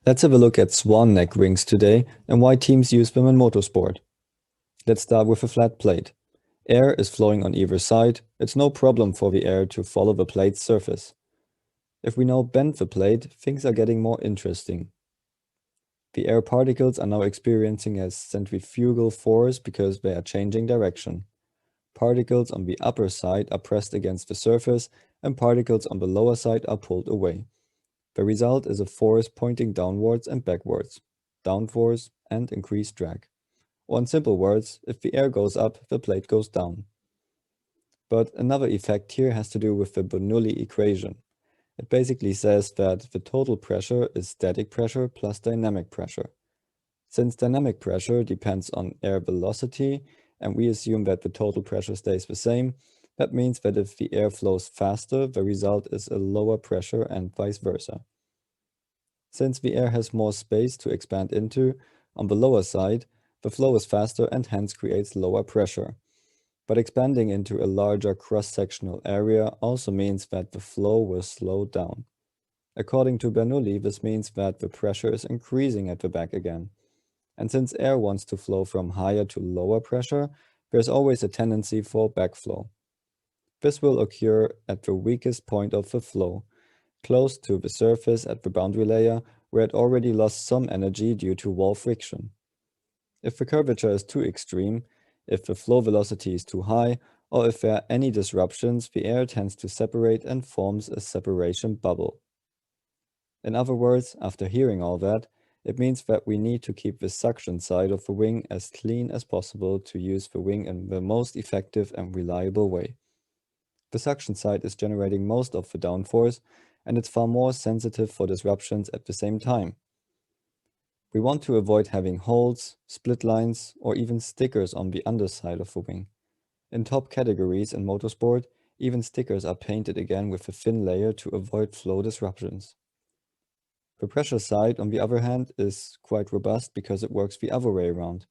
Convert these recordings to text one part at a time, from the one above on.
Let's have a look at Swan Neck Wings today and why teams use them in motorsport. Let's start with a flat plate. Air is flowing on either side. It's no problem for the air to follow the plate's surface. If we now bend the plate, things are getting more interesting. The air particles are now experiencing a centrifugal force because they are changing direction. Particles on the upper side are pressed against the surface and particles on the lower side are pulled away. The result is a force pointing downwards and backwards, downforce and increased drag. Or in simple words, if the air goes up, the plate goes down. But another effect here has to do with the Bernoulli equation. It basically says that the total pressure is static pressure plus dynamic pressure. Since dynamic pressure depends on air velocity, and we assume that the total pressure stays the same, that means that if the air flows faster, the result is a lower pressure and vice versa. Since the air has more space to expand into, on the lower side, the flow is faster and hence creates lower pressure. But expanding into a larger cross-sectional area also means that the flow will slow down. According to Bernoulli, this means that the pressure is increasing at the back again. And since air wants to flow from higher to lower pressure, there's always a tendency for backflow. This will occur at the weakest point of the flow, close to the surface at the boundary layer, where it already lost some energy due to wall friction. If the curvature is too extreme, if the flow velocity is too high, or if there are any disruptions, the air tends to separate and forms a separation bubble. In other words, after hearing all that, it means that we need to keep the suction side of the wing as clean as possible to use the wing in the most effective and reliable way. The suction side is generating most of the downforce, and it's far more sensitive for disruptions at the same time. We want to avoid having holes, split lines, or even stickers on the underside of the wing. In top categories in motorsport, even stickers are painted again with a thin layer to avoid flow disruptions. The pressure side, on the other hand, is quite robust because it works the other way around.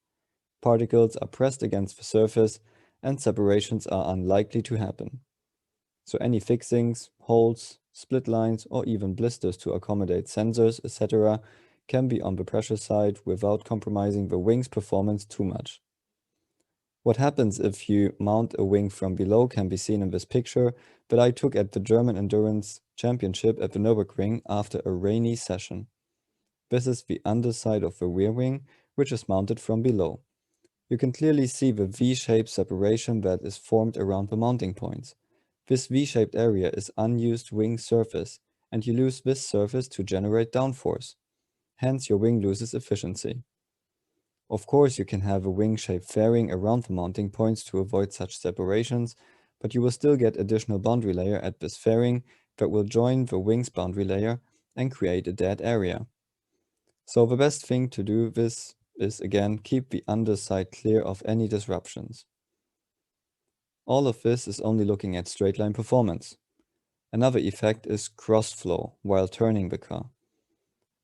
Particles are pressed against the surface and separations are unlikely to happen. So any fixings, holes, split lines, or even blisters to accommodate sensors, etc. can be on the pressure side without compromising the wing's performance too much. What happens if you mount a wing from below can be seen in this picture that I took at the German Endurance Championship at the Nürburgring after a rainy session. This is the underside of the rear wing, which is mounted from below. You can clearly see the V-shaped separation that is formed around the mounting points. This V-shaped area is unused wing surface, and you lose this surface to generate downforce. Hence, your wing loses efficiency. Of course, you can have a wing shape fairing around the mounting points to avoid such separations, but you will still get additional boundary layer at this fairing that will join the wing's boundary layer and create a dead area. So the best thing to do this is again keep the underside clear of any disruptions. All of this is only looking at straight line performance. Another effect is cross-flow while turning the car.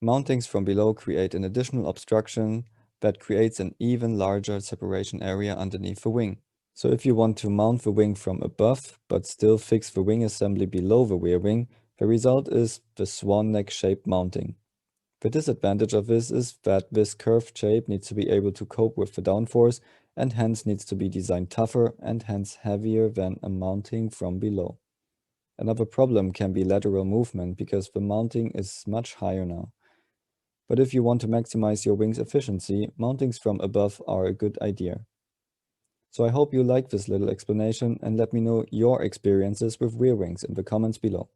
Mountings from below create an additional obstruction that creates an even larger separation area underneath the wing. So if you want to mount the wing from above, but still fix the wing assembly below the rear wing, the result is the swan neck shaped mounting. The disadvantage of this is that this curved shape needs to be able to cope with the downforce and hence needs to be designed tougher and hence heavier than a mounting from below. Another problem can be lateral movement because the mounting is much higher now. But if you want to maximize your wing's efficiency, mountings from above are a good idea. So I hope you like this little explanation and let me know your experiences with rear wings in the comments below.